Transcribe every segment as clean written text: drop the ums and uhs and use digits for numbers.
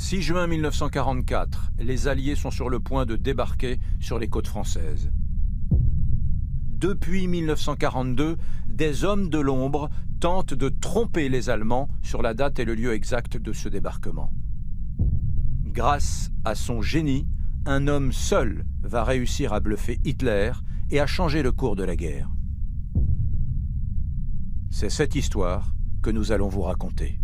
6 juin 1944, les Alliés sont sur le point de débarquer sur les côtes françaises. Depuis 1942, des hommes de l'ombre tentent de tromper les Allemands sur la date et le lieu exact de ce débarquement. Grâce à son génie, un homme seul va réussir à bluffer Hitler et à changer le cours de la guerre. C'est cette histoire que nous allons vous raconter.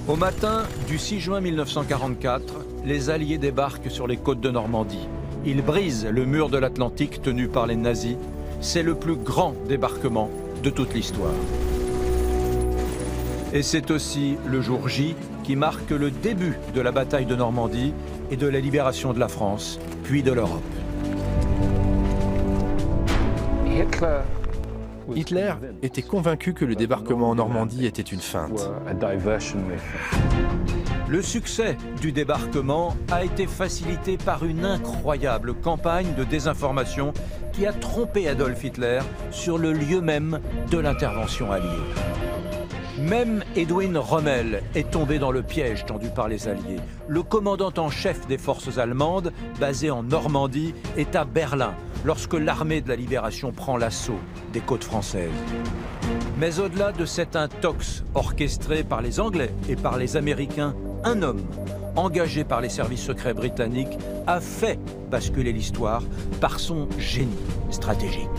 Au matin du 6 juin 1944, les Alliés débarquent sur les côtes de Normandie. Ils brisent le mur de l'Atlantique tenu par les nazis. C'est le plus grand débarquement de toute l'histoire. Et c'est aussi le jour J qui marque le début de la bataille de Normandie et de la libération de la France, puis de l'Europe. Hitler était convaincu que le débarquement en Normandie était une feinte. Le succès du débarquement a été facilité par une incroyable campagne de désinformation qui a trompé Adolf Hitler sur le lieu même de l'intervention alliée. Même Edwin Rommel est tombé dans le piège tendu par les Alliés. Le commandant en chef des forces allemandes, basé en Normandie, est à Berlin lorsque l'armée de la libération prend l'assaut des côtes françaises. Mais au-delà de cet intox orchestré par les Anglais et par les Américains, un homme, engagé par les services secrets britanniques, a fait basculer l'histoire par son génie stratégique.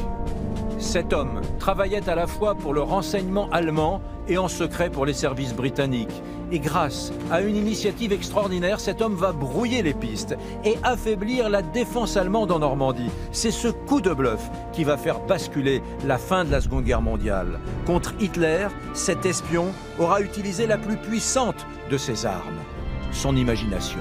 Cet homme travaillait à la fois pour le renseignement allemand et en secret pour les services britanniques. Et grâce à une initiative extraordinaire, cet homme va brouiller les pistes et affaiblir la défense allemande en Normandie. C'est ce coup de bluff qui va faire basculer la fin de la Seconde Guerre mondiale. Contre Hitler, cet espion aura utilisé la plus puissante de ses armes, son imagination.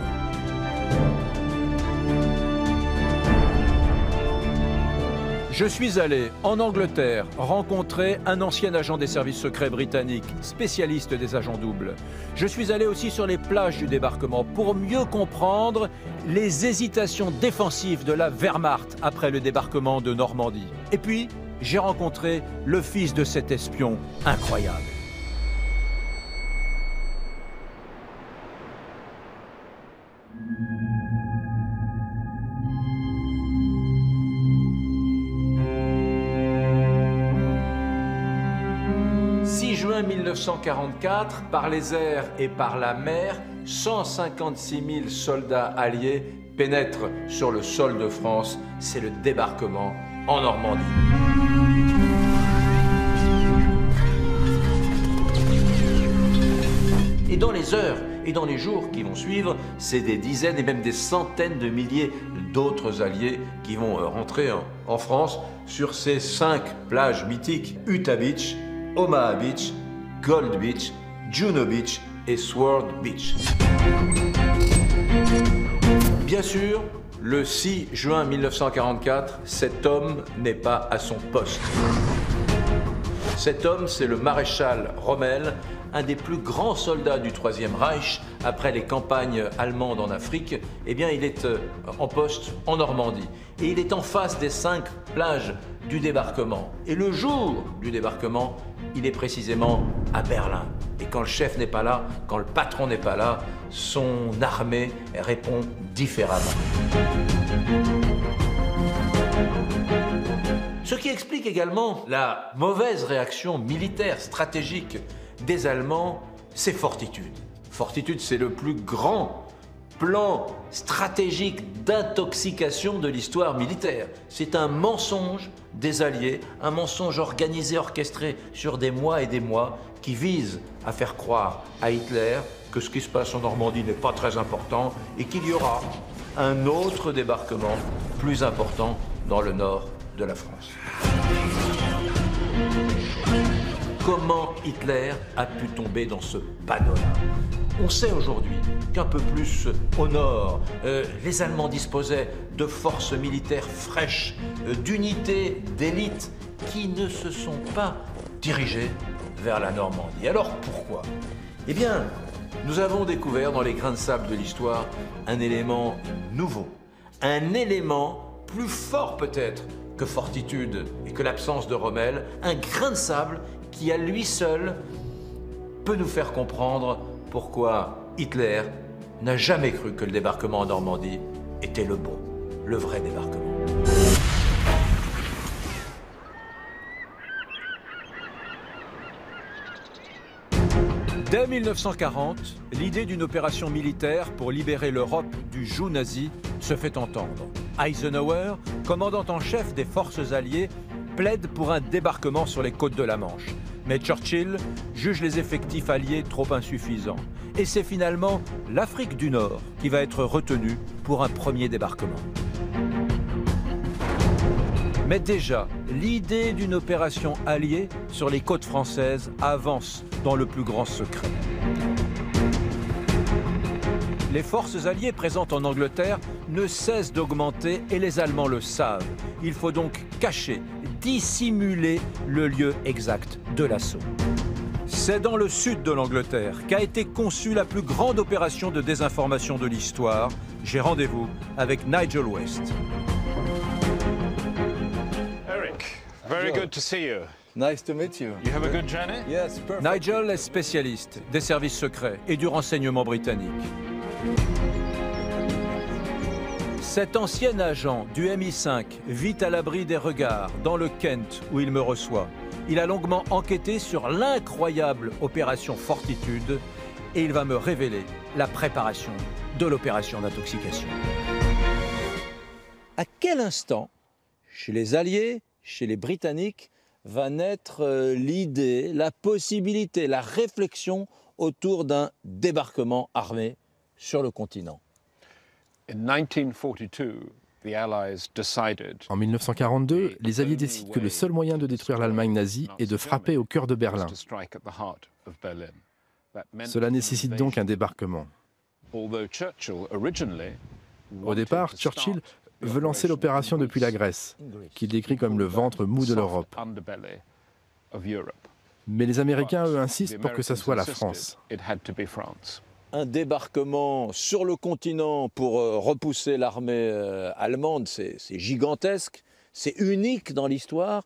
Je suis allé en Angleterre rencontrer un ancien agent des services secrets britanniques, spécialiste des agents doubles. Je suis allé aussi sur les plages du débarquement pour mieux comprendre les hésitations défensives de la Wehrmacht après le débarquement de Normandie. Et puis, j'ai rencontré le fils de cet espion incroyable. Juin 1944, par les airs et par la mer, 156 000 soldats alliés pénètrent sur le sol de France. C'est le débarquement en Normandie. Et dans les heures et dans les jours qui vont suivre, c'est des dizaines et même des centaines de milliers d'autres alliés qui vont rentrer en France sur ces 5 plages mythiques: Utah Beach, Omaha Beach, Gold Beach, Juno Beach et Sword Beach. Bien sûr, le 6 juin 1944, cet homme n'est pas à son poste. Cet homme, c'est le maréchal Rommel, un des plus grands soldats du Troisième Reich. Après les campagnes allemandes en Afrique, eh bien, il est en poste en Normandie. Et il est en face des 5 plages du débarquement. Et le jour du débarquement, il est précisément à Berlin. Et quand le chef n'est pas là, quand le patron n'est pas là, son armée répond différemment. Ce qui explique également la mauvaise réaction militaire, stratégique des Allemands, c'est Fortitude. Fortitude, c'est le plus grand plan stratégique d'intoxication de l'histoire militaire. C'est un mensonge des Alliés, un mensonge organisé, orchestré sur des mois et des mois, qui vise à faire croire à Hitler que ce qui se passe en Normandie n'est pas très important et qu'il y aura un autre débarquement plus important dans le nord de la France. Comment Hitler a pu tomber dans ce panneau-là? On sait aujourd'hui qu'un peu plus au nord, les Allemands disposaient de forces militaires fraîches, d'unités d'élite qui ne se sont pas dirigées vers la Normandie. Alors pourquoi? Eh bien, nous avons découvert dans les grains de sable de l'histoire un élément nouveau, un élément plus fort peut-être que Fortitude et que l'absence de Rommel, un grain de sable qui à lui seul peut nous faire comprendre pourquoi Hitler n'a jamais cru que le débarquement en Normandie était le bon, le vrai débarquement. Dès 1940, l'idée d'une opération militaire pour libérer l'Europe du joug nazi se fait entendre. Eisenhower, commandant en chef des forces alliées, plaide pour un débarquement sur les côtes de la Manche. Mais Churchill juge les effectifs alliés trop insuffisants. Et c'est finalement l'Afrique du Nord qui va être retenue pour un premier débarquement. Mais déjà, l'idée d'une opération alliée sur les côtes françaises avance dans le plus grand secret. Les forces alliées présentes en Angleterre ne cessent d'augmenter et les Allemands le savent. Il faut donc cacher, dissimuler le lieu exact de l'assaut. C'est dans le sud de l'Angleterre qu'a été conçue la plus grande opération de désinformation de l'histoire. J'ai rendez-vous avec Nigel West. Very good to see you. Nice to meet you. You have a good journey? Yes, perfect. Nigel est spécialiste des services secrets et du renseignement britannique. Cet ancien agent du MI5 vit à l'abri des regards dans le Kent où il me reçoit. Il a longuement enquêté sur l'incroyable opération Fortitude et il va me révéler la préparation de l'opération d'intoxication. À quel instant, chez les Alliés, chez les Britanniques, va naître l'idée, la possibilité, la réflexion autour d'un débarquement armé sur le continent? In 1942, the Allies decided En 1942, les Alliés décident que le seul moyen de détruire l'Allemagne nazie est de frapper au cœur de Berlin. to strike at the heart of Berlin. That meant Cela nécessite donc un débarquement. although Churchill originally Au départ, Churchill veut lancer l'opération depuis la Grèce, qu'il décrit comme le ventre mou de l'Europe. underbelly of Europe. Mais les Américains, eux, insistent pour que ça soit la France. It had to be France. Un débarquement sur le continent pour repousser l'armée allemande, c'est gigantesque, c'est unique dans l'histoire.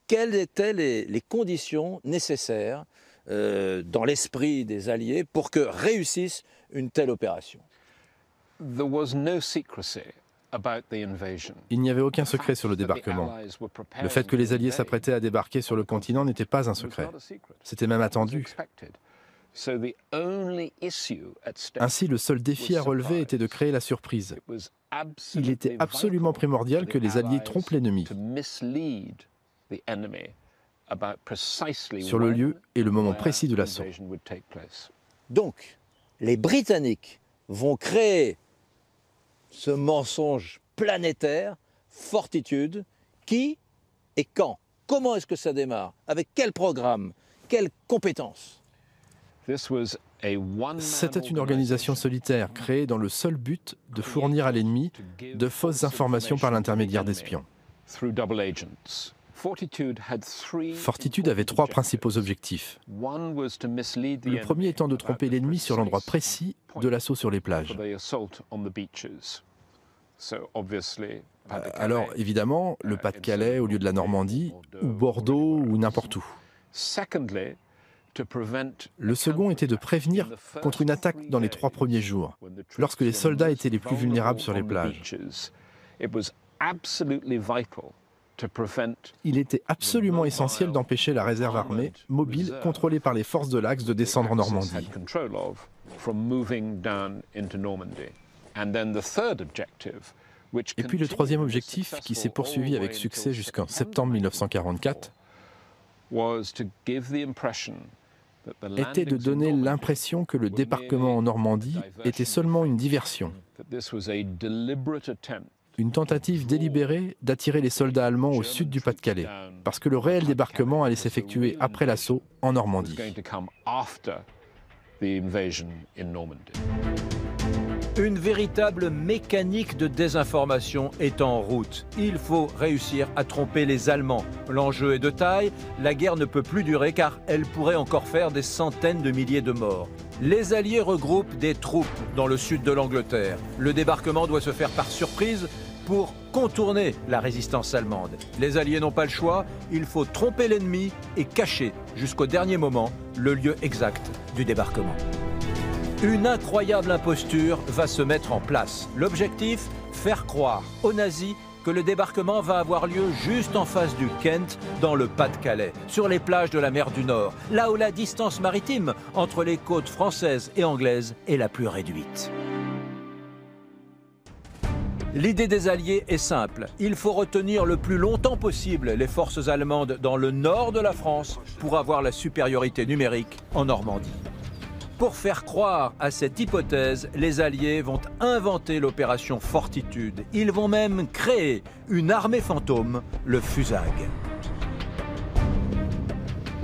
Quelles étaient les conditions nécessaires dans l'esprit des Alliés pour que réussisse une telle opération? There was no secrecy about the invasion. Il n'y avait aucun secret sur le débarquement. Le fait que les Alliés s'apprêtaient à débarquer sur le continent n'était pas un secret. C'était même attendu. Ainsi, le seul défi à relever était de créer la surprise. Il était absolument primordial que les Alliés trompent l'ennemi sur le lieu et le moment précis de l'assaut. Donc, les Britanniques vont créer ce mensonge planétaire, Fortitude, qui et quand? Comment est-ce que ça démarre? Avec quel programme? Quelles compétences? C'était une organisation solitaire créée dans le seul but de fournir à l'ennemi de fausses informations par l'intermédiaire d'espions. Fortitude avait trois principaux objectifs. Le premier étant de tromper l'ennemi sur l'endroit précis de l'assaut sur les plages. Alors, évidemment, le Pas-de-Calais au lieu de la Normandie, ou Bordeaux, ou n'importe où. Le second était de prévenir contre une attaque dans les 3 premiers jours, lorsque les soldats étaient les plus vulnérables sur les plages. Il était absolument essentiel d'empêcher la réserve armée, mobile, contrôlée par les forces de l'Axe, de descendre en Normandie. Et puis le troisième objectif, qui s'est poursuivi avec succès jusqu'en septembre 1944, était de donner l'impression que le débarquement en Normandie était seulement une diversion, une tentative délibérée d'attirer les soldats allemands au sud du Pas-de-Calais, parce que le réel débarquement allait s'effectuer après l'assaut en Normandie. Une véritable mécanique de désinformation est en route. Il faut réussir à tromper les Allemands. L'enjeu est de taille, la guerre ne peut plus durer car elle pourrait encore faire des centaines de milliers de morts. Les Alliés regroupent des troupes dans le sud de l'Angleterre. Le débarquement doit se faire par surprise pour contourner la résistance allemande. Les Alliés n'ont pas le choix, il faut tromper l'ennemi et cacher jusqu'au dernier moment le lieu exact du débarquement. Une incroyable imposture va se mettre en place. L'objectif, faire croire aux nazis que le débarquement va avoir lieu juste en face du Kent, dans le Pas-de-Calais, sur les plages de la mer du Nord, là où la distance maritime entre les côtes françaises et anglaises est la plus réduite. L'idée des Alliés est simple. Il faut retenir le plus longtemps possible les forces allemandes dans le nord de la France pour avoir la supériorité numérique en Normandie. Pour faire croire à cette hypothèse, les Alliés vont inventer l'opération Fortitude. Ils vont même créer une armée fantôme, le FUSAG.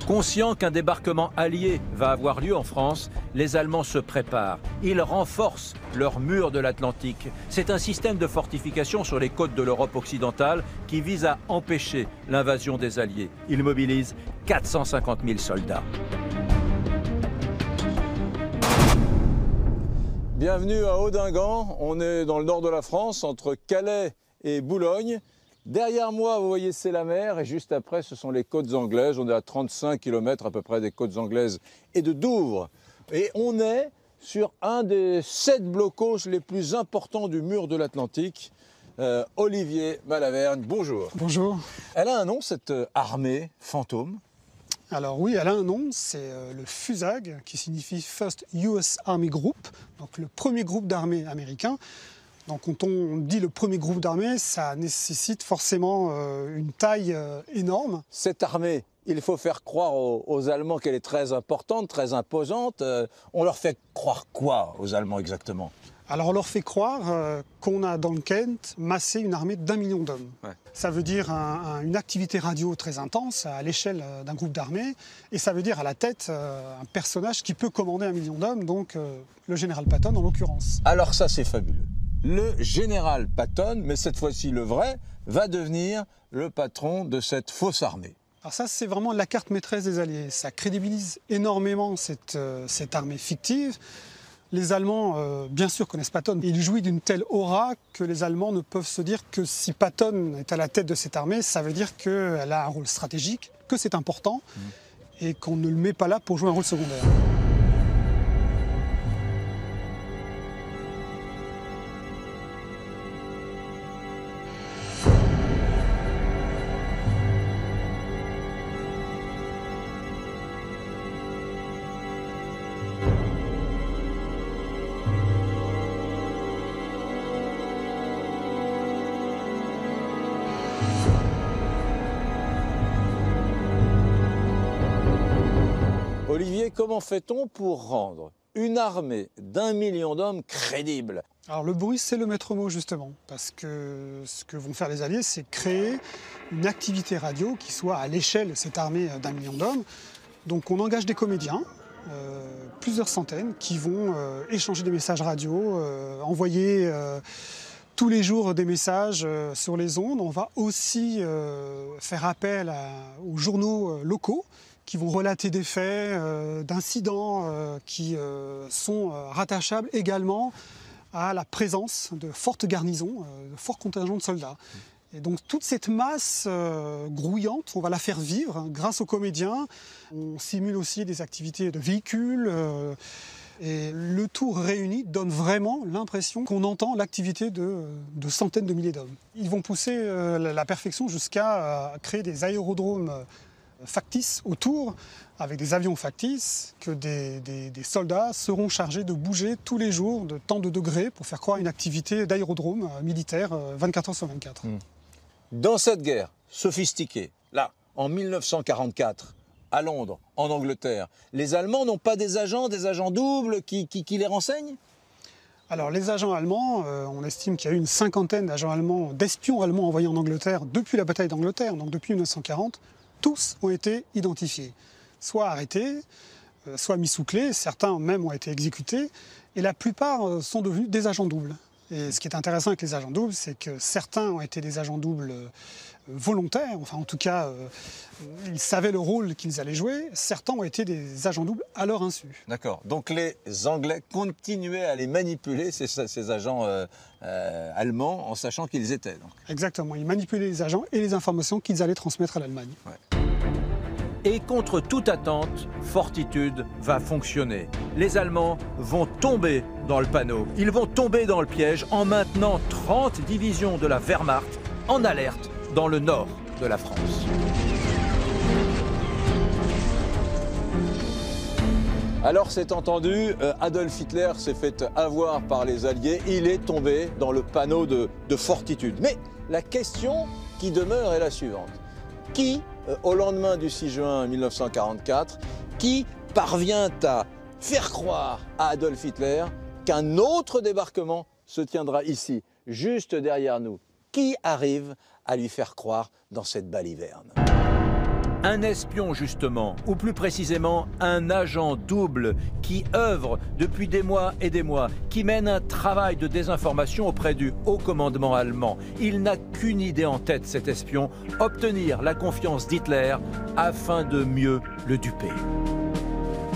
Conscients qu'un débarquement allié va avoir lieu en France, les Allemands se préparent. Ils renforcent leur mur de l'Atlantique. C'est un système de fortification sur les côtes de l'Europe occidentale qui vise à empêcher l'invasion des Alliés. Ils mobilisent 450 000 soldats. Bienvenue à Audingan, on est dans le nord de la France, entre Calais et Boulogne. Derrière moi, vous voyez, c'est la mer et juste après, ce sont les côtes anglaises. On est à 35 km à peu près des côtes anglaises et de Douvres. Et on est sur un des 7 blocos les plus importants du mur de l'Atlantique. Olivier Malavergne, bonjour. Bonjour. Elle a un nom, cette armée fantôme? Alors oui, elle a un nom, c'est le FUSAG, qui signifie First US Army Group, donc le premier groupe d'armée américain. Donc quand on dit le premier groupe d'armée, ça nécessite forcément une taille énorme. Cette armée, il faut faire croire aux Allemands qu'elle est très importante, très imposante. On leur fait croire quoi aux Allemands exactement? Alors on leur fait croire qu'on a dans le Kent massé une armée d'1 million d'hommes. Ouais. Ça veut dire une activité radio très intense à l'échelle d'un groupe d'armée, et ça veut dire à la tête un personnage qui peut commander 1 million d'hommes, donc le général Patton en l'occurrence. Alors ça c'est fabuleux. Le général Patton, mais cette fois-ci le vrai, va devenir le patron de cette fausse armée. Alors ça c'est vraiment la carte maîtresse des Alliés, ça crédibilise énormément cette armée fictive. Les Allemands, bien sûr, connaissent Patton. Il jouit d'une telle aura que les Allemands ne peuvent se dire que si Patton est à la tête de cette armée, ça veut dire qu'elle a un rôle stratégique, que c'est important, et qu'on ne le met pas là pour jouer un rôle secondaire. Olivier, comment fait-on pour rendre une armée d'1 million d'hommes crédible? Alors le bruit, c'est le maître mot justement, parce que ce que vont faire les Alliés, c'est créer une activité radio qui soit à l'échelle de cette armée d'1 million d'hommes. Donc on engage des comédiens, plusieurs centaines, qui vont échanger des messages radio, envoyer tous les jours des messages sur les ondes. On va aussi faire appel aux journaux locaux, qui vont relater des faits, d'incidents qui sont rattachables également à la présence de fortes garnisons, de forts contingents de soldats. Et donc toute cette masse grouillante, on va la faire vivre grâce aux comédiens. On simule aussi des activités de véhicules. Et le tout réuni donne vraiment l'impression qu'on entend l'activité de centaines de milliers d'hommes. Ils vont pousser la perfection jusqu'à créer des aérodromes factices autour, avec des avions factices, que des soldats seront chargés de bouger tous les jours de tant de degrés pour faire croire une activité d'aérodrome militaire 24 heures sur 24. Dans cette guerre sophistiquée, là, en 1944, à Londres, en Angleterre, les Allemands n'ont pas des agents doubles qui les renseignent? Alors les agents allemands, on estime qu'il y a eu une cinquantaine d'espions allemands envoyés en Angleterre depuis la bataille d'Angleterre, donc depuis 1940. Tous ont été identifiés, soit arrêtés, soit mis sous clé, certains même ont été exécutés, et la plupart sont devenus des agents doubles. Et ce qui est intéressant avec les agents doubles, c'est que certains ont été des agents doubles volontaires, enfin en tout cas, ils savaient le rôle qu'ils allaient jouer. Certains ont été des agents doubles à leur insu. D'accord. Donc les Anglais continuaient à les manipuler, ces agents allemands, en sachant qu'ils étaient. Donc. Exactement. Ils manipulaient les agents et les informations qu'ils allaient transmettre à l'Allemagne. Ouais. Et contre toute attente, Fortitude va fonctionner. Les Allemands vont tomber dans le panneau. Ils vont tomber dans le piège en maintenant 30 divisions de la Wehrmacht en alerte dans le nord de la France. Alors c'est entendu, Adolf Hitler s'est fait avoir par les Alliés, il est tombé dans le panneau de Fortitude. Mais la question qui demeure est la suivante. Qui, au lendemain du 6 juin 1944, qui parvient à faire croire à Adolf Hitler qu'un autre débarquement se tiendra ici, juste derrière nous? Qui arrive à lui faire croire dans cette baliverne? Un espion justement, ou plus précisément un agent double qui œuvre depuis des mois et des mois, qui mène un travail de désinformation auprès du haut commandement allemand. Il n'a qu'une idée en tête, cet espion, obtenir la confiance d'Hitler afin de mieux le duper.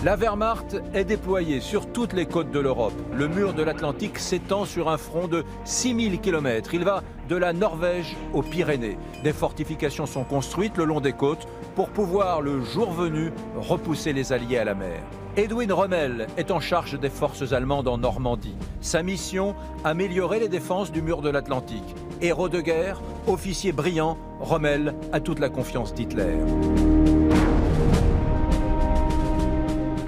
La Wehrmacht est déployée sur toutes les côtes de l'Europe. Le mur de l'Atlantique s'étend sur un front de 6000 km. Il va de la Norvège aux Pyrénées. Des fortifications sont construites le long des côtes pour pouvoir, le jour venu, repousser les Alliés à la mer. Edwin Rommel est en charge des forces allemandes en Normandie. Sa mission, améliorer les défenses du mur de l'Atlantique. Héros de guerre, officier brillant, Rommel a toute la confiance d'Hitler.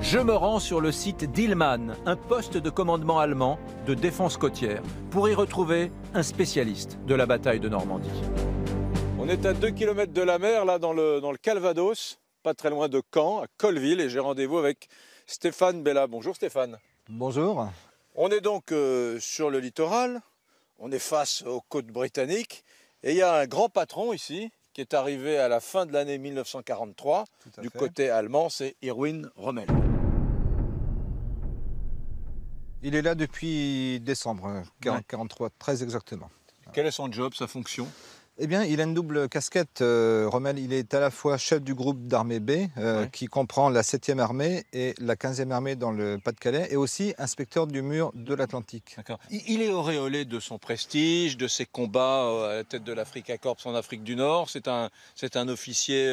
Je me rends sur le site d'Illmann, un poste de commandement allemand de défense côtière, pour y retrouver un spécialiste de la bataille de Normandie. On est à 2 km de la mer, là dans le Calvados, pas très loin de Caen, à Colleville, et j'ai rendez-vous avec Stéphane Bella. Bonjour Stéphane. Bonjour. On est donc sur le littoral, on est face aux côtes britanniques, et il y a un grand patron ici, qui est arrivé à la fin de l'année 1943, du côté allemand, c'est Erwin Rommel. Il est là depuis décembre 1943, très exactement. Quel est son job, sa fonction? Eh bien, il a une double casquette. Rommel, il est à la fois chef du groupe d'armée B, qui comprend la 7e armée et la 15e armée dans le Pas-de-Calais, et aussi inspecteur du mur de l'Atlantique. Il est auréolé de son prestige, de ses combats à la tête de l'Africa Corps en Afrique du Nord. C'est un officier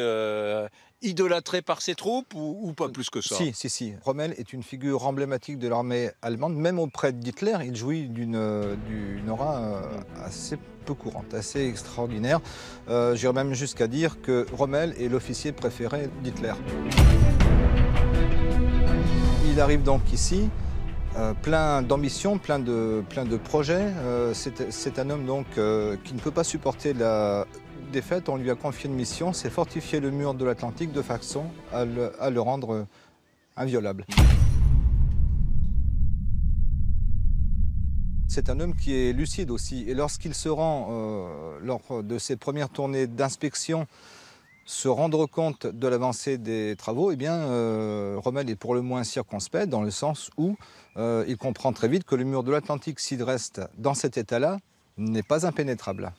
idolâtré par ses troupes ou pas plus que ça? Si. Rommel est une figure emblématique de l'armée allemande. Même auprès d'Hitler, il jouit d'une aura assez peu courante, assez extraordinaire. J'irais même jusqu'à dire que Rommel est l'officier préféré d'Hitler. Il arrive donc ici, plein d'ambition, plein de projets. C'est un homme donc qui ne peut pas supporter la défaite. On lui a confié une mission, c'est fortifier le mur de l'Atlantique de façon à le rendre inviolable. C'est un homme qui est lucide aussi, et lorsqu'il se rend, lors de ses premières tournées d'inspection, se rendre compte de l'avancée des travaux, eh bien, Rommel est pour le moins circonspect, dans le sens où il comprend très vite que le mur de l'Atlantique, s'il reste dans cet état-là, n'est pas impénétrable.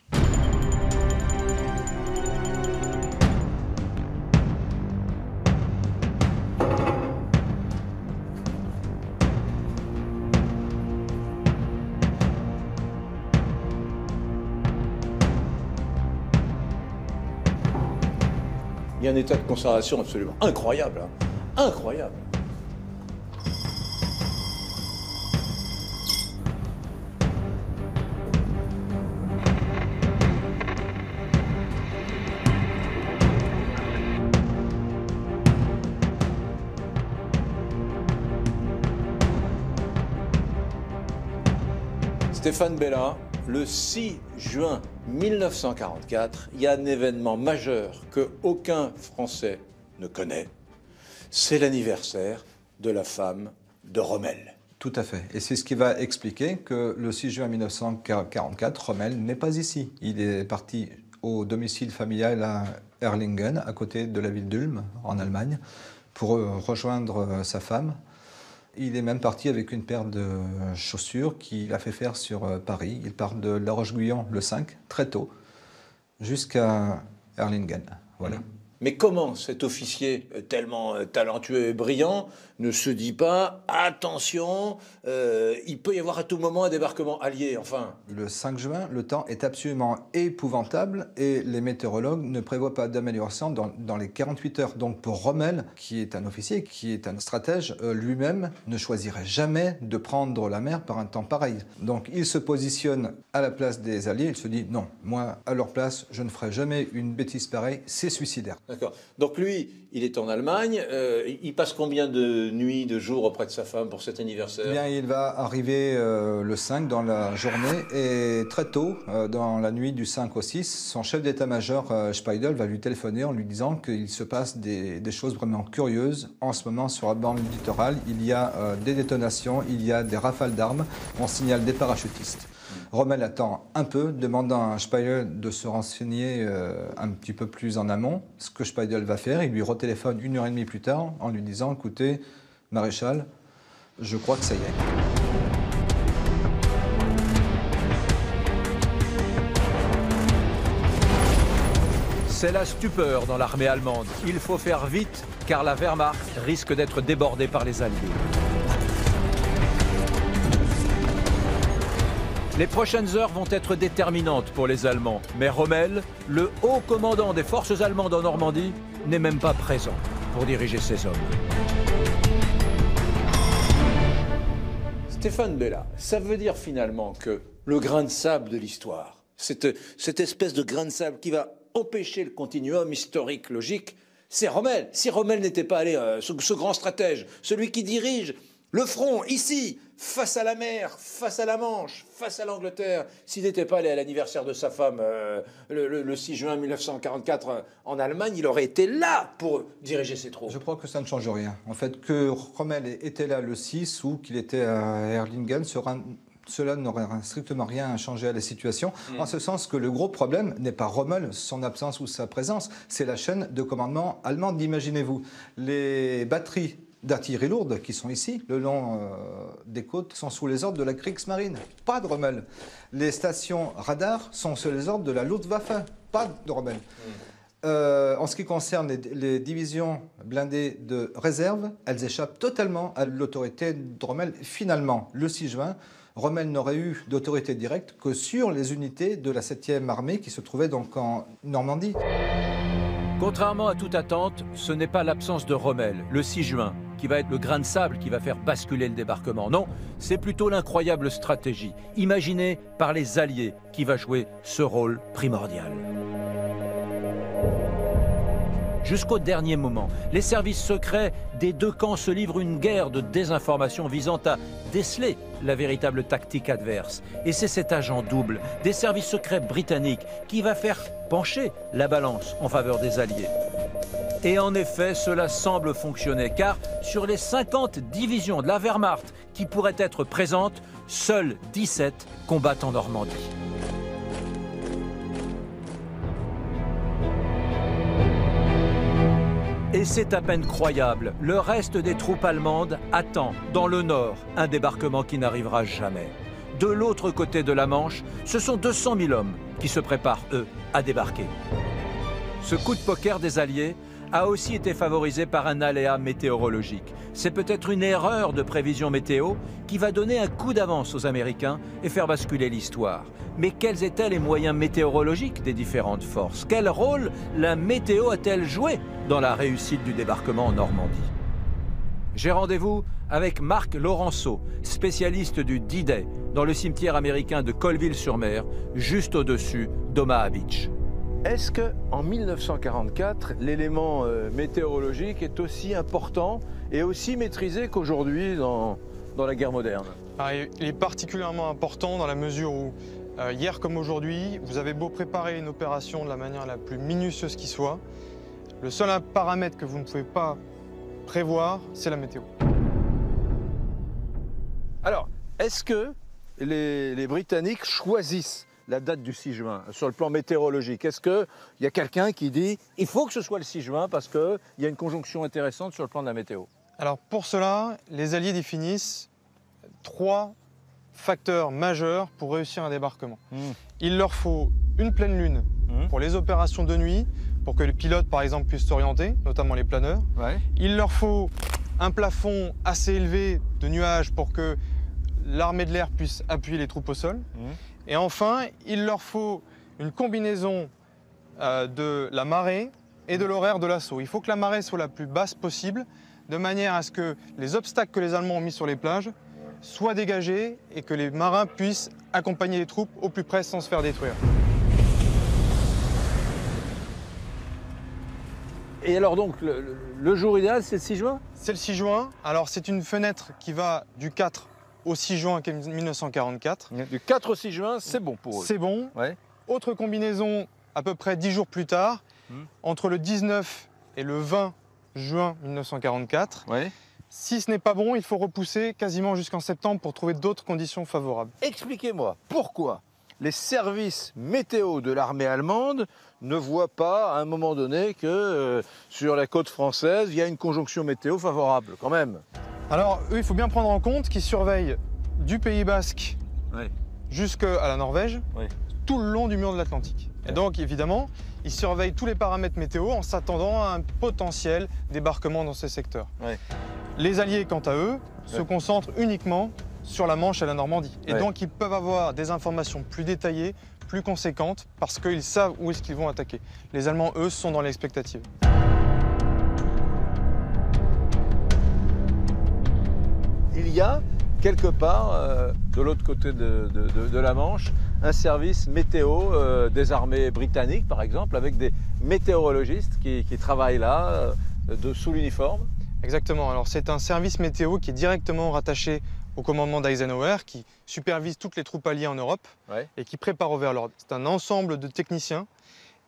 Il y a un état de conservation absolument incroyable, hein. Incroyable. Stéphane Bella, le 6 juin 1944, il y a un événement majeur que aucun Français ne connaît. c'est l'anniversaire de la femme de Rommel. Tout à fait. Et c'est ce qui va expliquer que le 6 juin 1944, Rommel n'est pas ici. Il est parti au domicile familial à Erlingen, à côté de la ville d'Ulm, en Allemagne, pour rejoindre sa femme. Il est même parti avec une paire de chaussures qu'il a fait faire sur Paris. Il part de La Roche-Guyon le 5, très tôt, jusqu'à Erlingen. Voilà. Mais comment cet officier tellement talentueux et brillant ne se dit pas « Attention, il peut y avoir à tout moment un débarquement allié, enfin ». Le 5 juin, le temps est absolument épouvantable et les météorologues ne prévoient pas d'amélioration dans les 48 heures. Donc pour Rommel, qui est un officier, qui est un stratège, lui-même ne choisirait jamais de prendre la mer par un temps pareil. Donc il se positionne à la place des Alliés, il se dit « Non, moi, à leur place, je ne ferai jamais une bêtise pareille, c'est suicidaire ». D'accord. Donc lui, il est en Allemagne. Il passe combien de nuits, de jours auprès de sa femme pour cet anniversaire? Eh bien, il va arriver le 5 dans la journée et très tôt, dans la nuit du 5 au 6, son chef d'état-major, Speidel, va lui téléphoner en lui disant qu'il se passe des choses vraiment curieuses. En ce moment, sur la bande littorale, il y a des détonations, il y a des rafales d'armes. On signale des parachutistes. Rommel attend un peu, demandant à Speidel de se renseigner un petit peu plus en amont. Ce que Speidel va faire, il lui retéléphone 1h30 plus tard en lui disant « Écoutez, maréchal, je crois que ça y est ». C'est la stupeur dans l'armée allemande. Il faut faire vite, car la Wehrmacht risque d'être débordée par les Alliés. Les prochaines heures vont être déterminantes pour les Allemands. Mais Rommel, le haut commandant des forces allemandes en Normandie, n'est même pas présent pour diriger ses hommes. Stéphane Bella, ça veut dire finalement que le grain de sable de l'histoire, cette espèce de grain de sable qui va empêcher le continuum historique logique, c'est Rommel. Si Rommel n'était pas allé, ce grand stratège, celui qui dirige le front, ici, face à la mer, face à la Manche, face à l'Angleterre, s'il n'était pas allé à l'anniversaire de sa femme le 6 juin 1944 en Allemagne, il aurait été là pour diriger ses troupes. Je crois que ça ne change rien. En fait, que Rommel était là le 6 ou qu'il était à Erlingen, cela n'aurait strictement rien changé à la situation, en ce sens que le gros problème n'est pas Rommel, son absence ou sa présence, c'est la chaîne de commandement allemande, imaginez-vous. Les batteries d'artillerie lourde qui sont ici, le long des côtes, sont sous les ordres de la Kriegsmarine, pas de Rommel. Les stations radars sont sous les ordres de la Luftwaffe, pas de Rommel. En ce qui concerne les divisions blindées de réserve, elles échappent totalement à l'autorité de Rommel. Finalement, le 6 juin, Rommel n'aurait eu d'autorité directe que sur les unités de la 7e armée qui se trouvaient donc en Normandie. Contrairement à toute attente, ce n'est pas l'absence de Rommel, le 6 juin, qui va être le grain de sable qui va faire basculer le débarquement. Non, c'est plutôt l'incroyable stratégie, imaginée par les Alliés, qui va jouer ce rôle primordial. Jusqu'au dernier moment, les services secrets des deux camps se livrent une guerre de désinformation visant à déceler la véritable tactique adverse. Et c'est cet agent double des services secrets britanniques qui va faire pencher la balance en faveur des Alliés. Et en effet, cela semble fonctionner, car sur les 50 divisions de la Wehrmacht qui pourraient être présentes, seules 17 combattent en Normandie. Et c'est à peine croyable, le reste des troupes allemandes attend, dans le nord, un débarquement qui n'arrivera jamais. De l'autre côté de la Manche, ce sont 200 000 hommes qui se préparent, eux, à débarquer. Ce coup de poker des Alliés a aussi été favorisé par un aléa météorologique. C'est peut-être une erreur de prévision météo qui va donner un coup d'avance aux Américains et faire basculer l'histoire. Mais quels étaient les moyens météorologiques des différentes forces? Quel rôle la météo a-t-elle joué dans la réussite du débarquement en Normandie? J'ai rendez-vous avec Marc Laurenceau, spécialiste du D-Day, dans le cimetière américain de Colville-sur-Mer, juste au-dessus d'Omaha Beach. Est-ce qu'en 1944, l'élément météorologique est aussi important et aussi maîtrisé qu'aujourd'hui dans la guerre moderne? Il est particulièrement important dans la mesure où, hier comme aujourd'hui, vous avez beau préparer une opération de la manière la plus minutieuse qui soit, le seul paramètre que vous ne pouvez pas prévoir, c'est la météo. Alors, est-ce que les Britanniques choisissent la date du 6 juin sur le plan météorologique? Est-ce qu'il y a quelqu'un qui dit il faut que ce soit le 6 juin parce qu'il y a une conjonction intéressante sur le plan de la météo? Alors pour cela, les Alliés définissent 3 facteurs majeurs pour réussir un débarquement. Il leur faut une pleine lune pour les opérations de nuit, pour que les pilotes par exemple puissent s'orienter, notamment les planeurs. Ouais. Il leur faut un plafond assez élevé de nuages pour que l'armée de l'air puisse appuyer les troupes au sol. Et enfin, il leur faut une combinaison de la marée et de l'horaire de l'assaut. Il faut que la marée soit la plus basse possible, de manière à ce que les obstacles que les Allemands ont mis sur les plages soient dégagés et que les marins puissent accompagner les troupes au plus près sans se faire détruire. Et alors donc, le jour idéal, c'est le 6 juin? C'est le 6 juin. Alors c'est une fenêtre qui va du 4 au 6 juin 1944. Du 4 au 6 juin, c'est bon pour eux. C'est bon. Ouais. Autre combinaison, à peu près 10 jours plus tard, entre le 19 et le 20 juin 1944. Ouais. Si ce n'est pas bon, il faut repousser quasiment jusqu'en septembre pour trouver d'autres conditions favorables. Expliquez-moi, pourquoi les services météo de l'armée allemande ne voient pas à un moment donné que sur la côte française, il y a une conjonction météo favorable quand même? Alors, eux, il faut bien prendre en compte qu'ils surveillent du Pays Basque jusqu'à la Norvège, tout le long du mur de l'Atlantique. Et donc, évidemment, ils surveillent tous les paramètres météo en s'attendant à un potentiel débarquement dans ces secteurs. Les Alliés, quant à eux, se concentrent uniquement sur la Manche et la Normandie. Et donc, ils peuvent avoir des informations plus détaillées, plus conséquentes, parce qu'ils savent où est-ce qu'ils vont attaquer. Les Allemands, eux, sont dans l'expectative. Il y a quelque part, de l'autre côté de la Manche, un service météo des armées britanniques, par exemple, avec des météorologistes qui travaillent là, sous l'uniforme. Exactement. Alors, c'est un service météo qui est directement rattaché au commandement d'Eisenhower, qui supervise toutes les troupes alliées en Europe et qui prépare au vers l'ordre. C'est un ensemble de techniciens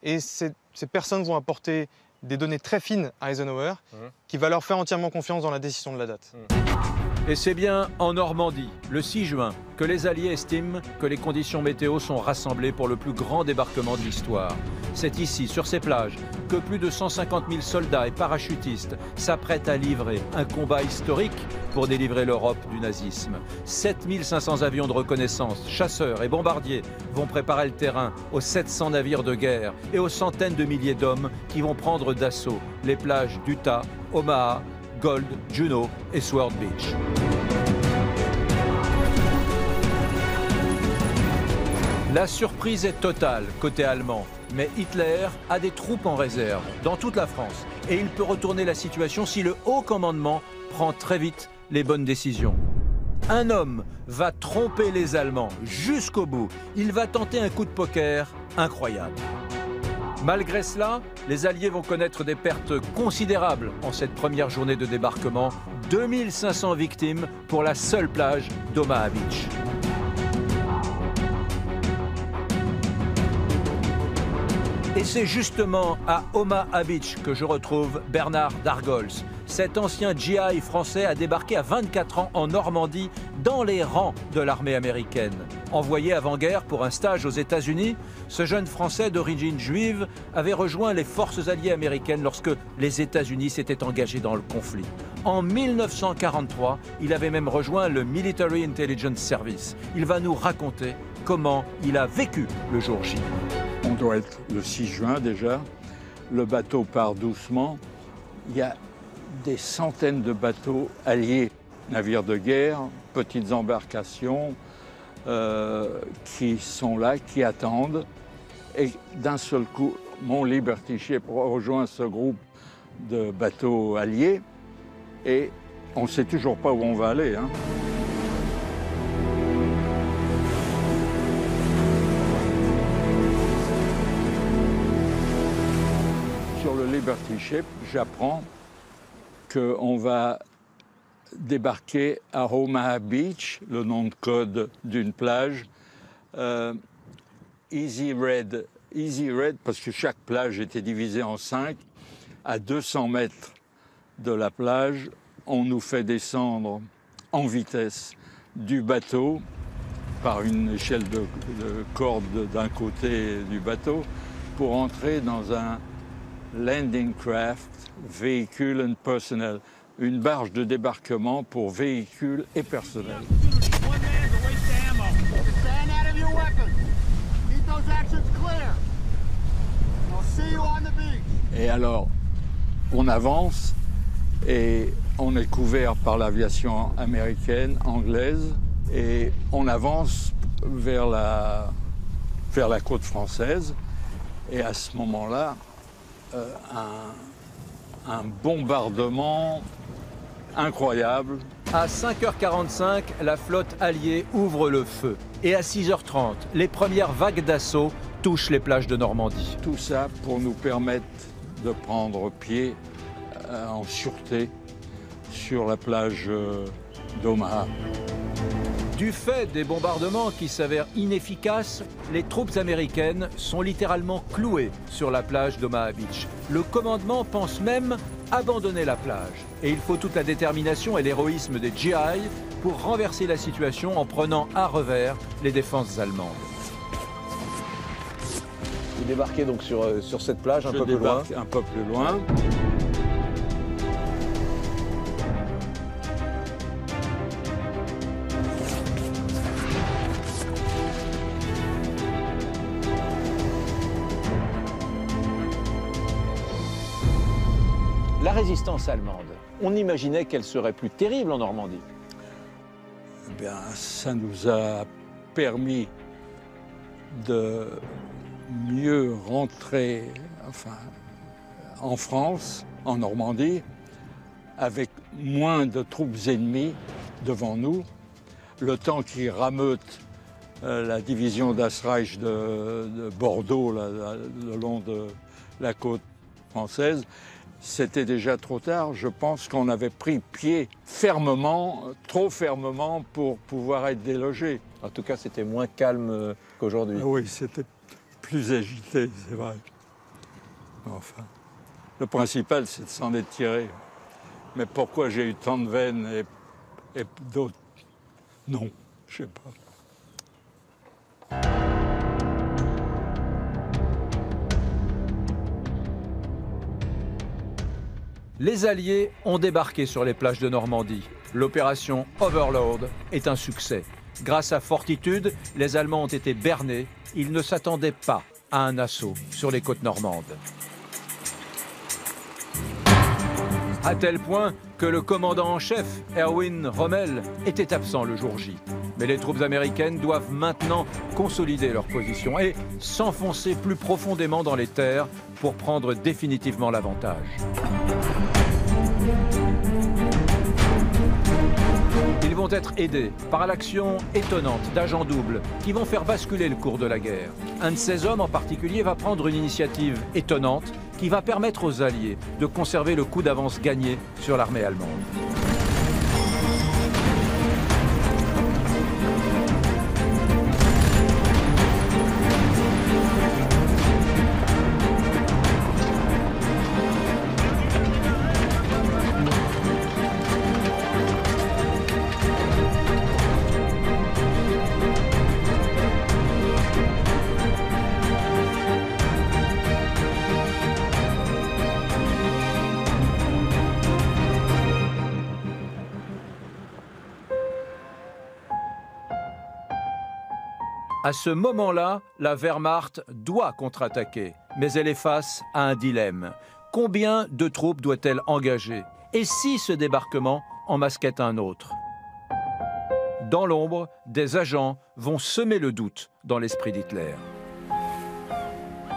et ces personnes vont apporter des données très fines à Eisenhower qui va leur faire entièrement confiance dans la décision de la date. Et c'est bien en Normandie, le 6 juin, que les Alliés estiment que les conditions météo sont rassemblées pour le plus grand débarquement de l'histoire. C'est ici, sur ces plages, que plus de 150 000 soldats et parachutistes s'apprêtent à livrer un combat historique pour délivrer l'Europe du nazisme. 7 500 avions de reconnaissance, chasseurs et bombardiers vont préparer le terrain aux 700 navires de guerre et aux centaines de milliers d'hommes qui vont prendre d'assaut les plages d'Utah, Omaha, Gold, Juno et Sword Beach. La surprise est totale côté allemand, mais Hitler a des troupes en réserve dans toute la France et il peut retourner la situation si le haut commandement prend très vite les bonnes décisions. Un homme va tromper les Allemands jusqu'au bout. Il va tenter un coup de poker incroyable. Malgré cela, les Alliés vont connaître des pertes considérables en cette première journée de débarquement. 2500 victimes pour la seule plage d'Omaha Beach. Et c'est justement à Omaha Beach que je retrouve Bernard Dargols. Cet ancien GI français a débarqué à 24 ans en Normandie, dans les rangs de l'armée américaine. Envoyé avant-guerre pour un stage aux États-Unis, ce jeune Français d'origine juive avait rejoint les forces alliées américaines lorsque les États-Unis s'étaient engagés dans le conflit. En 1943, il avait même rejoint le Military Intelligence Service. Il va nous raconter comment il a vécu le jour J. On doit être le 6 juin déjà. Le bateau part doucement. Il y a des centaines de bateaux alliés, navires de guerre, petites embarcations qui sont là, qui attendent. Et d'un seul coup, mon Liberty Ship rejoint ce groupe de bateaux alliés et on ne sait toujours pas où on va aller. Sur le Liberty Ship, j'apprends qu'on va débarquer à Omaha Beach, le nom de code d'une plage, Easy Red, parce que chaque plage était divisée en 5, à 200 mètres de la plage, on nous fait descendre en vitesse du bateau par une échelle de corde d'un côté du bateau pour entrer dans un landing craft, véhicule and personnel, une barge de débarquement pour véhicules et personnel. Et alors, on avance et on est couvert par l'aviation américaine, anglaise, et on avance vers la côte française. Et à ce moment-là, un bombardement incroyable. À 5h45, la flotte alliée ouvre le feu. Et à 6h30, les premières vagues d'assaut touchent les plages de Normandie. Tout ça pour nous permettre de prendre pied en sûreté sur la plage d'Omaha. Du fait des bombardements qui s'avèrent inefficaces, les troupes américaines sont littéralement clouées sur la plage d'Omaha Beach. Le commandement pense même abandonner la plage. Et il faut toute la détermination et l'héroïsme des GI pour renverser la situation en prenant à revers les défenses allemandes. Vous débarquez donc sur cette plage un peu plus loin. Un peu plus loin. La résistance allemande, on imaginait qu'elle serait plus terrible en Normandie. Eh bien, ça nous a permis de mieux rentrer en France, en Normandie, avec moins de troupes ennemies devant nous. Le temps qui rameute la division d'Asreich de Bordeaux, le long de la côte française, c'était déjà trop tard. Je pense qu'on avait pris pied fermement, trop fermement pour pouvoir être délogé. En tout cas, c'était moins calme qu'aujourd'hui. Oui, c'était plus agité, c'est vrai. Enfin, le principal, c'est de s'en être tiré. Mais pourquoi j'ai eu tant de veines et d'autres non, je sais pas. Les Alliés ont débarqué sur les plages de Normandie. L'opération Overlord est un succès. Grâce à Fortitude, les Allemands ont été bernés. Ils ne s'attendaient pas à un assaut sur les côtes normandes. À tel point que le commandant en chef, Erwin Rommel, était absent le jour J. Mais les troupes américaines doivent maintenant consolider leur position et s'enfoncer plus profondément dans les terres pour prendre définitivement l'avantage. Ils vont être aidés par l'action étonnante d'agents doubles qui vont faire basculer le cours de la guerre. Un de ces hommes en particulier va prendre une initiative étonnante qui va permettre aux Alliés de conserver le coup d'avance gagné sur l'armée allemande. À ce moment-là, la Wehrmacht doit contre-attaquer, mais elle est face à un dilemme. Combien de troupes doit-elle engager? Et si ce débarquement en masquait un autre? Dans l'ombre, des agents vont semer le doute dans l'esprit d'Hitler.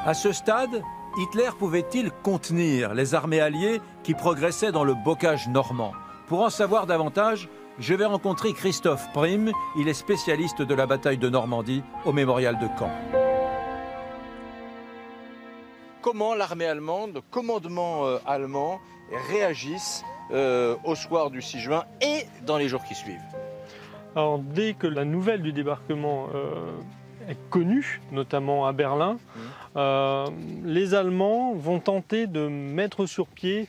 À ce stade, Hitler pouvait-il contenir les armées alliées qui progressaient dans le bocage normand? Pour en savoir davantage, je vais rencontrer Christoph Prim. Il est spécialiste de la bataille de Normandie au mémorial de Caen. Comment l'armée allemande, le commandement allemand réagissent au soir du 6 juin et dans les jours qui suivent? Alors, dès que la nouvelle du débarquement est connue, notamment à Berlin, les Allemands vont tenter de mettre sur pied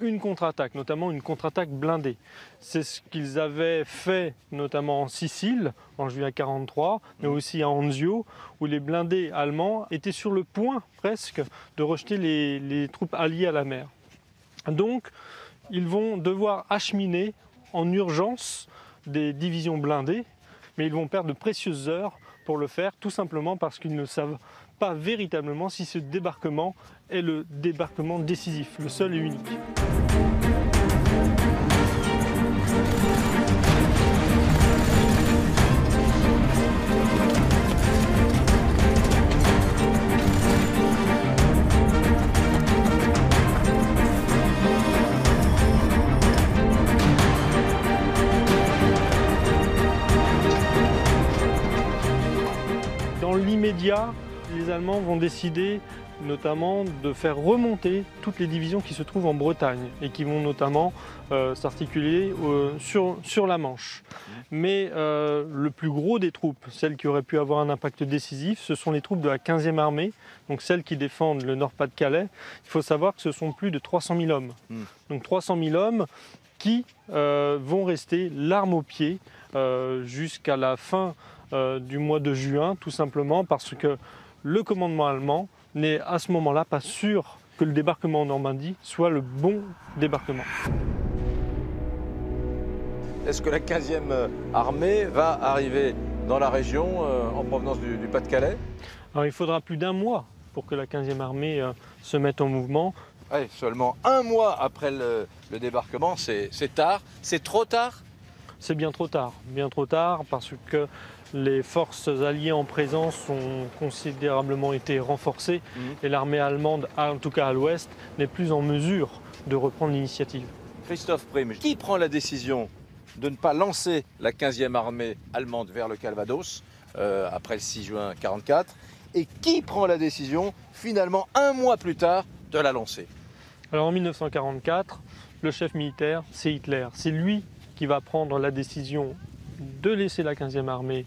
une contre-attaque, notamment une contre-attaque blindée. C'est ce qu'ils avaient fait notamment en Sicile en juillet 1943, mais aussi à Anzio, où les blindés allemands étaient sur le point presque de rejeter les troupes alliées à la mer. Donc ils vont devoir acheminer en urgence des divisions blindées, mais ils vont perdre de précieuses heures pour le faire, tout simplement parce qu'ils ne savent pas véritablement si ce débarquement est le débarquement décisif, le seul et unique. Dans l'immédiat, les Allemands vont décider notamment de faire remonter toutes les divisions qui se trouvent en Bretagne et qui vont notamment s'articuler sur la Manche. Mais le plus gros des troupes, celles qui auraient pu avoir un impact décisif, ce sont les troupes de la 15e armée, donc celles qui défendent le Nord-Pas-de-Calais. Il faut savoir que ce sont plus de 300 000 hommes. Donc 300 000 hommes qui vont rester l'arme au pied jusqu'à la fin du mois de juin, tout simplement parce que le commandement allemand n'est à ce moment-là pas sûr que le débarquement en Normandie soit le bon débarquement. Est-ce que la 15e armée va arriver dans la région en provenance du Pas-de-Calais? Alors il faudra plus d'un mois pour que la 15e armée se mette en mouvement. Ouais, seulement un mois après le débarquement, c'est tard, c'est trop tard? C'est bien trop tard parce que les forces alliées en présence ont considérablement été renforcées et l'armée allemande, en tout cas à l'ouest, n'est plus en mesure de reprendre l'initiative. Christophe Prime, qui prend la décision de ne pas lancer la 15e armée allemande vers le Calvados après le 6 juin 1944 et qui prend la décision, finalement, un mois plus tard, de la lancer? Alors en 1944, le chef militaire, c'est Hitler. C'est lui qui va prendre la décision de laisser la 15e armée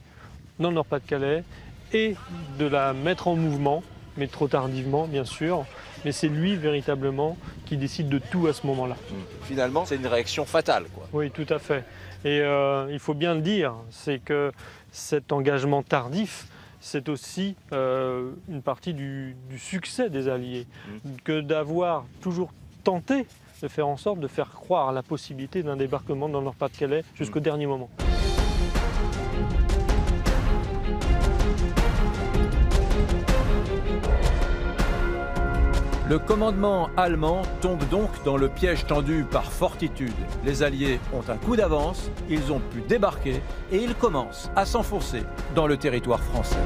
dans le Nord-Pas-de-Calais et de la mettre en mouvement, mais trop tardivement bien sûr, mais c'est lui véritablement qui décide de tout à ce moment-là. Finalement, c'est une réaction fatale, quoi. Oui, tout à fait. Et il faut bien le dire, c'est que cet engagement tardif, c'est aussi une partie du succès des Alliés, que d'avoir toujours tenté de faire en sorte de faire croire à la possibilité d'un débarquement dans le Nord-Pas-de-Calais jusqu'au dernier moment. Le commandement allemand tombe donc dans le piège tendu par Fortitude. Les Alliés ont un coup d'avance, ils ont pu débarquer et ils commencent à s'enfoncer dans le territoire français.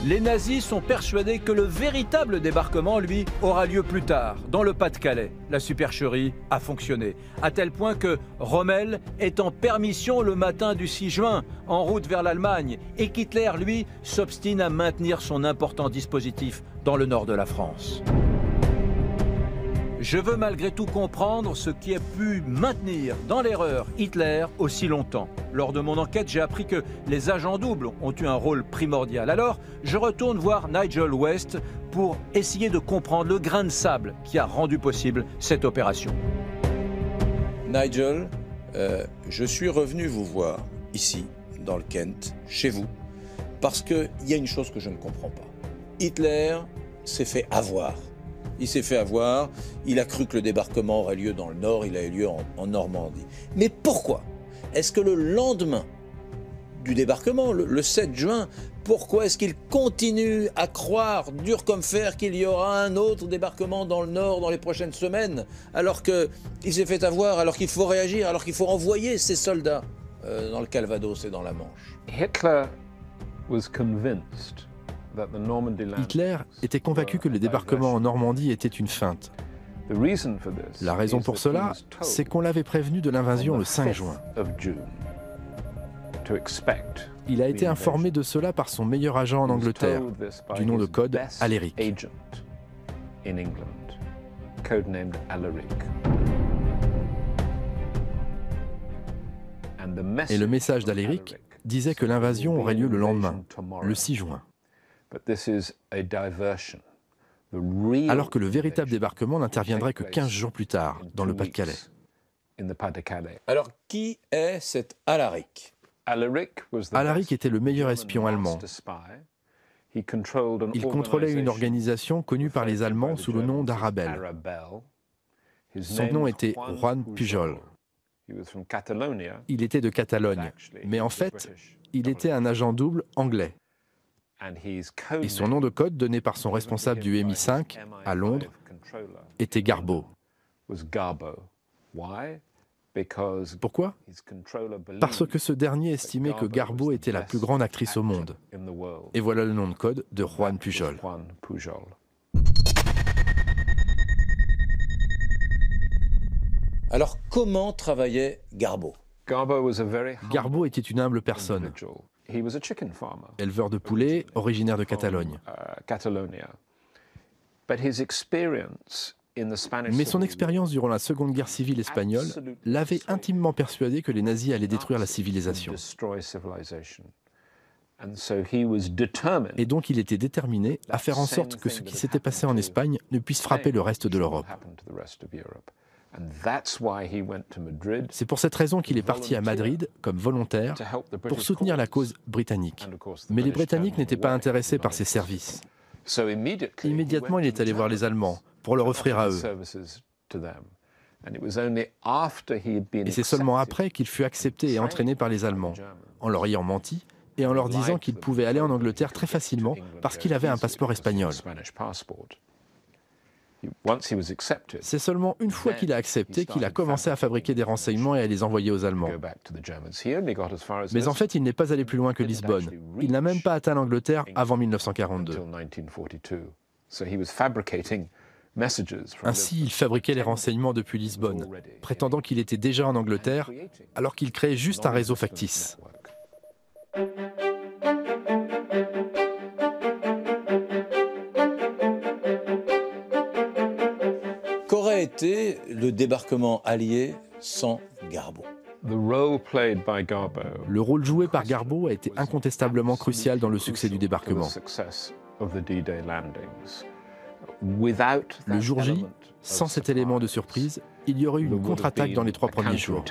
Les nazis sont persuadés que le véritable débarquement, lui, aura lieu plus tard, dans le Pas-de-Calais. La supercherie a fonctionné, à tel point que Rommel est en permission le matin du 6 juin, en route vers l'Allemagne, et qu'Hitler, lui, s'obstine à maintenir son important dispositif dans le nord de la France. Je veux malgré tout comprendre ce qui a pu maintenir dans l'erreur Hitler aussi longtemps. Lors de mon enquête, j'ai appris que les agents doubles ont eu un rôle primordial. Alors, je retourne voir Nigel West pour essayer de comprendre le grain de sable qui a rendu possible cette opération. Nigel, je suis revenu vous voir ici, dans le Kent, chez vous, parce qu'il y a une chose que je ne comprends pas. Hitler s'est fait avoir. Il s'est fait avoir, il a cru que le débarquement aurait lieu dans le nord, il a eu lieu en Normandie. Mais pourquoi est-ce que le lendemain du débarquement, le 7 juin, pourquoi est-ce qu'il continue à croire, dur comme fer, qu'il y aura un autre débarquement dans le nord dans les prochaines semaines, alors qu'il s'est fait avoir, alors qu'il faut réagir, alors qu'il faut envoyer ses soldats dans le Calvados et dans la Manche? Hitler était convaincu que le débarquement en Normandie était une feinte. La raison pour cela, c'est qu'on l'avait prévenu de l'invasion le 5 juin. Il a été informé de cela par son meilleur agent en Angleterre, du nom de code Alaric. Et le message d'Alaric disait que l'invasion aurait lieu le lendemain, le 6 juin. alors que le véritable débarquement n'interviendrait que 15 jours plus tard, dans le Pas-de-Calais. Alors, qui est cet Alaric? Alaric était le meilleur espion allemand. Il contrôlait une organisation connue par les Allemands sous le nom d'Arabelle. Son nom était Juan Pujol. Il était de Catalogne, mais en fait, il était un agent double anglais. Et son nom de code, donné par son responsable du MI5 à Londres, était Garbo. Pourquoi? Parce que ce dernier estimait que Garbo était la plus grande actrice au monde. Et voilà le nom de code de Juan Pujol. Alors, comment travaillait Garbo? Garbo était une humble personne. Éleveur de poulets, originaire de Catalogne. Mais son expérience durant la Seconde Guerre civile espagnole l'avait intimement persuadé que les nazis allaient détruire la civilisation. Et donc il était déterminé à faire en sorte que ce qui s'était passé en Espagne ne puisse frapper le reste de l'Europe. C'est pour cette raison qu'il est parti à Madrid comme volontaire pour soutenir la cause britannique. Mais les Britanniques n'étaient pas intéressés par ses services. Immédiatement, il est allé voir les Allemands pour leur offrir à eux. Et c'est seulement après qu'il fut accepté et entraîné par les Allemands, en leur ayant menti et en leur disant qu'il pouvait aller en Angleterre très facilement parce qu'il avait un passeport espagnol. C'est seulement une fois qu'il a accepté qu'il a commencé à fabriquer des renseignements et à les envoyer aux Allemands. Mais en fait, il n'est pas allé plus loin que Lisbonne. Il n'a même pas atteint l'Angleterre avant 1942. Ainsi, il fabriquait les renseignements depuis Lisbonne, prétendant qu'il était déjà en Angleterre, alors qu'il créait juste un réseau factice. Qu'aurait été le débarquement allié sans Garbo? Le rôle joué par Garbo a été incontestablement crucial dans le succès du débarquement. Le jour J, sans cet élément de surprise, il y aurait eu une contre-attaque dans les 3 premiers jours.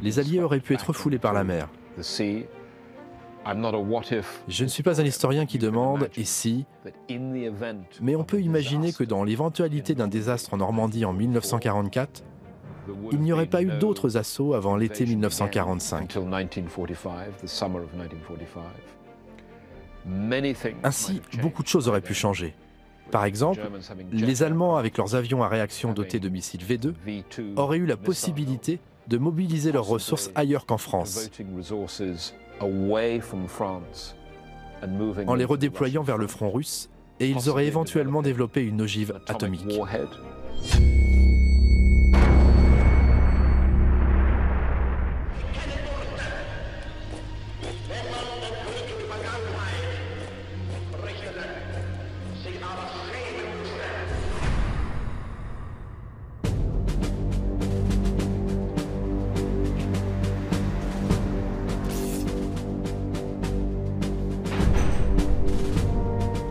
Les Alliés auraient pu être refoulés par la mer. Je ne suis pas un historien qui demande « et si », mais on peut imaginer que dans l'éventualité d'un désastre en Normandie en 1944, il n'y aurait pas eu d'autres assauts avant l'été 1945. Ainsi, beaucoup de choses auraient pu changer. Par exemple, les Allemands, avec leurs avions à réaction dotés de missiles V2, auraient eu la possibilité de mobiliser leurs ressources ailleurs qu'en France, en les redéployant vers le front russe, et ils auraient éventuellement développé une ogive atomique.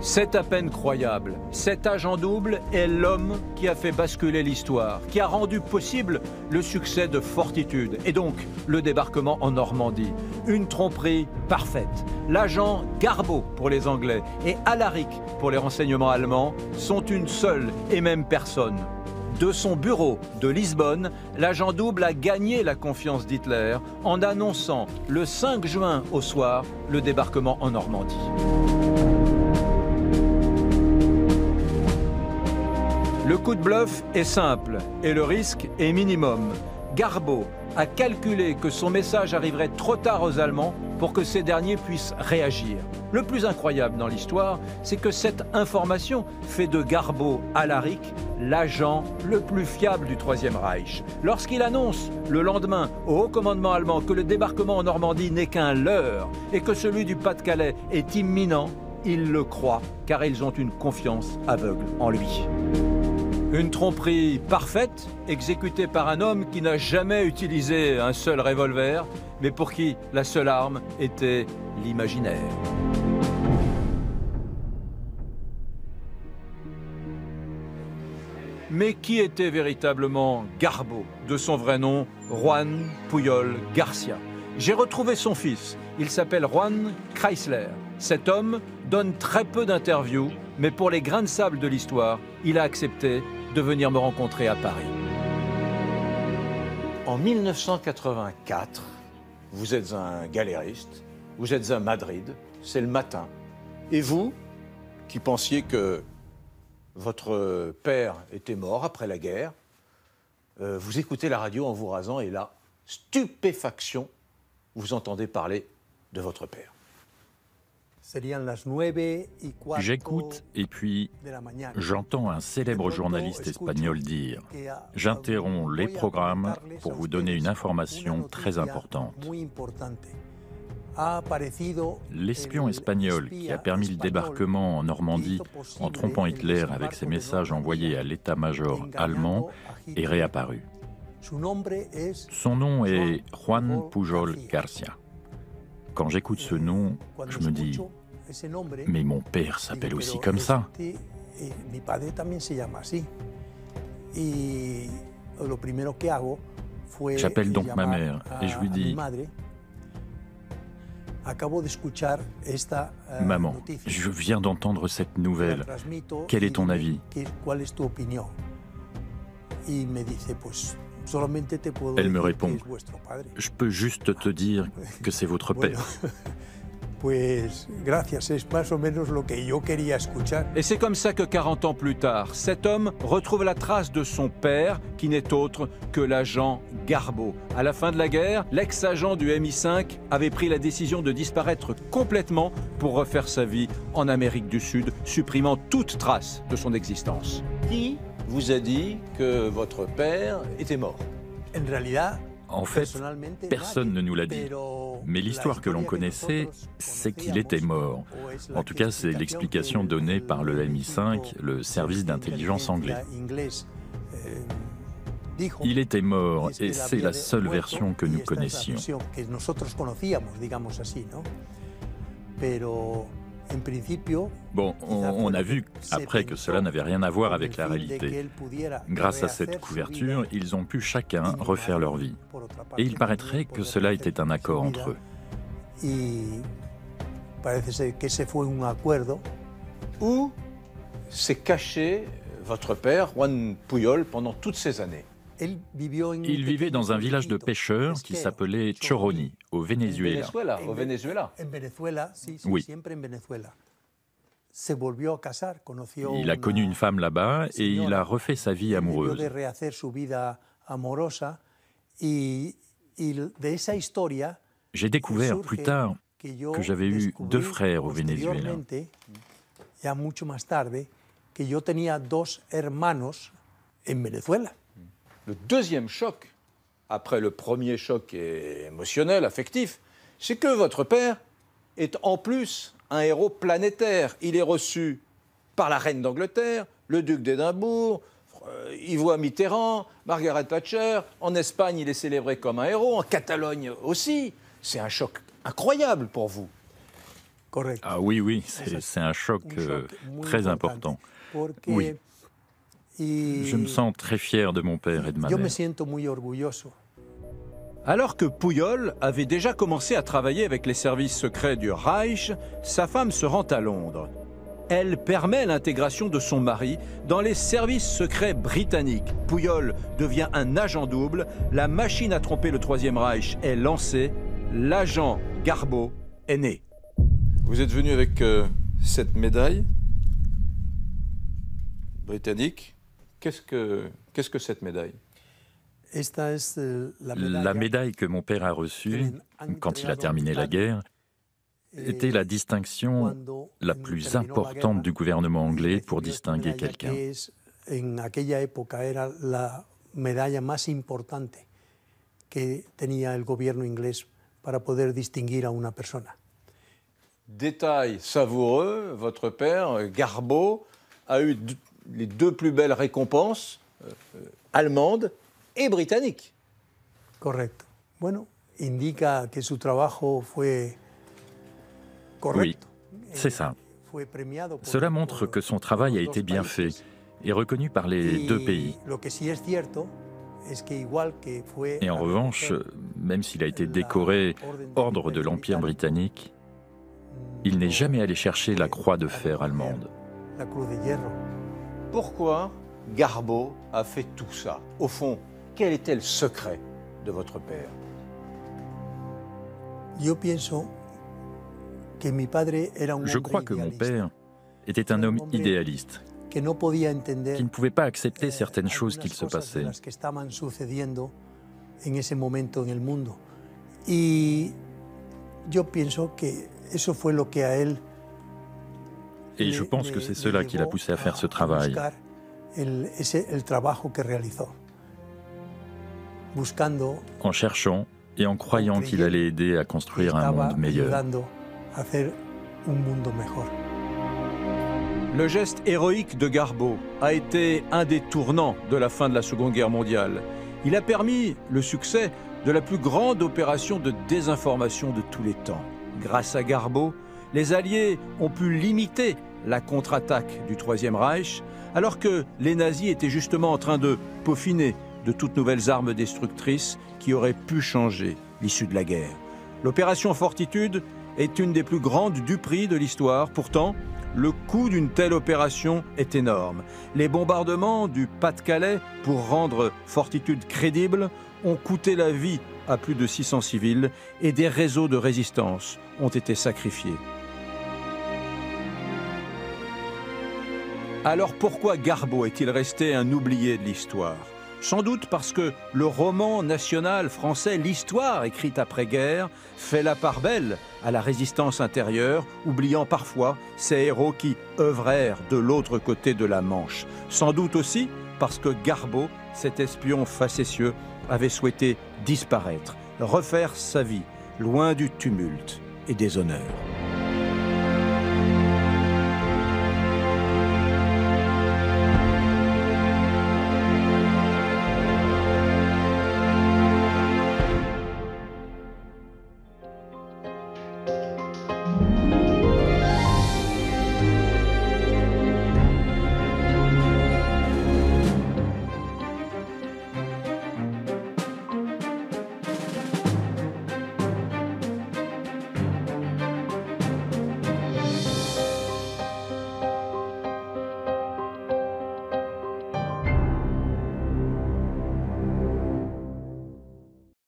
C'est à peine croyable. Cet agent double est l'homme qui a fait basculer l'histoire, qui a rendu possible le succès de Fortitude et donc le débarquement en Normandie. Une tromperie parfaite. L'agent Garbo pour les Anglais et Alaric pour les renseignements allemands sont une seule et même personne. De son bureau de Lisbonne, l'agent double a gagné la confiance d'Hitler en annonçant le 5 juin au soir le débarquement en Normandie. Le coup de bluff est simple et le risque est minimum. Garbo a calculé que son message arriverait trop tard aux Allemands pour que ces derniers puissent réagir. Le plus incroyable dans l'histoire, c'est que cette information fait de Garbo Alaric l'agent le plus fiable du Troisième Reich. Lorsqu'il annonce le lendemain au haut commandement allemand que le débarquement en Normandie n'est qu'un leurre et que celui du Pas-de-Calais est imminent, ils le croient car ils ont une confiance aveugle en lui. Une tromperie parfaite, exécutée par un homme qui n'a jamais utilisé un seul revolver, mais pour qui la seule arme était l'imaginaire. Mais qui était véritablement Garbo, de son vrai nom, Juan Pujol Garcia? J'ai retrouvé son fils, il s'appelle Juan Chrysler. Cet homme donne très peu d'interviews, mais pour les grains de sable de l'histoire, il a accepté de venir me rencontrer à Paris. En 1984, vous êtes un galériste, vous êtes à Madrid, c'est le matin, et vous, qui pensiez que votre père était mort après la guerre, vous écoutez la radio en vous rasant et là, stupéfaction, vous entendez parler de votre père. J'écoute et puis j'entends un célèbre journaliste espagnol dire « J'interromps les programmes pour vous donner une information très importante ». L'espion espagnol qui a permis le débarquement en Normandie en trompant Hitler avec ses messages envoyés à l'état-major allemand est réapparu. Son nom est Juan Pujol Garcia. Quand j'écoute ce nom, je me dis « Mais mon père s'appelle aussi comme ça ». J'appelle donc ma mère et je lui dis « Maman, je viens d'entendre cette nouvelle. Quel est ton avis ?» Elle me répond « Je peux juste te dire que c'est votre père. » Et c'est comme ça que 40 ans plus tard, cet homme retrouve la trace de son père, qui n'est autre que l'agent Garbo. À la fin de la guerre, l'ex-agent du MI5 avait pris la décision de disparaître complètement pour refaire sa vie en Amérique du Sud, supprimant toute trace de son existence. Qui vous a dit que votre père était mort? En fait, personne ne nous l'a dit. Mais l'histoire que l'on connaissait, c'est qu'il était mort. En tout cas, c'est l'explication donnée par le MI5, le service d'intelligence anglais. Il était mort et c'est la seule version que nous connaissions. Bon, on a vu après que cela n'avait rien à voir avec la réalité. Grâce à cette couverture, ils ont pu chacun refaire leur vie. Et il paraîtrait que cela était un accord entre eux. Où s'est caché votre père, Juan Pujol, pendant toutes ces années? Il vivait dans un village de pêcheurs qui s'appelait Choroni, au Venezuela. Au Venezuela? Oui. Il a connu une femme là-bas et il a refait sa vie amoureuse. J'ai découvert plus tard que j'avais eu 2 frères au Venezuela. Le deuxième choc, après le premier choc émotionnel, affectif, c'est que votre père est en plus un héros planétaire. Il est reçu par la reine d'Angleterre, le duc d'Édimbourg, il voit Mitterrand, Margaret Thatcher. En Espagne, il est célébré comme un héros, en Catalogne aussi. C'est un choc incroyable pour vous. Ah oui, c'est un choc très important. Oui. Je me sens très fier de mon père et de ma mère. Alors que Pujol avait déjà commencé à travailler avec les services secrets du Reich, sa femme se rend à Londres. Elle permet l'intégration de son mari dans les services secrets britanniques. Pujol devient un agent double, la machine à tromper le Troisième Reich est lancée, l'agent Garbo est né. Vous êtes venu avec cette médaille britannique. Qu'est-ce que cette médaille? La médaille que mon père a reçue quand il a terminé la guerre était la distinction la plus importante du gouvernement anglais pour distinguer quelqu'un. Détail savoureux, votre père, Garbo, a eu les 2 plus belles récompenses allemandes et britanniques. Correcto. Bueno, indica que su trabajo fue correcto. Oui, c'est ça. Cela montre que son travail a été bien fait est reconnu par les deux pays. Et en revanche, même s'il a été décoré ordre de l'Empire britannique, il n'est jamais allé chercher la croix de fer allemande. Pourquoi Garbo a fait tout ça? Au fond, quel était le secret de votre père? Je crois que mon père était un homme idéaliste, qui ne pouvait pas accepter certaines choses qu'il se passait. Et je pense que c'est cela qui l'a poussé à faire ce travail. En cherchant et en croyant qu'il allait aider à construire un monde meilleur. Le geste héroïque de Garbo a été un des tournants de la fin de la Seconde Guerre mondiale. Il a permis le succès de la plus grande opération de désinformation de tous les temps. Grâce à Garbo, les Alliés ont pu limiter la contre-attaque du Troisième Reich, alors que les nazis étaient justement en train de peaufiner de toutes nouvelles armes destructrices qui auraient pu changer l'issue de la guerre. L'opération Fortitude est une des plus grandes duperies de l'histoire. Pourtant, le coût d'une telle opération est énorme. Les bombardements du Pas-de-Calais pour rendre Fortitude crédible ont coûté la vie à plus de 600 civils et des réseaux de résistance ont été sacrifiés. Alors pourquoi Garbo est-il resté un oublié de l'histoire? Sans doute parce que le roman national français, l'histoire écrite après-guerre, fait la part belle à la résistance intérieure, oubliant parfois ces héros qui œuvrèrent de l'autre côté de la Manche. Sans doute aussi parce que Garbo, cet espion facétieux, avait souhaité disparaître, refaire sa vie, loin du tumulte et des honneurs.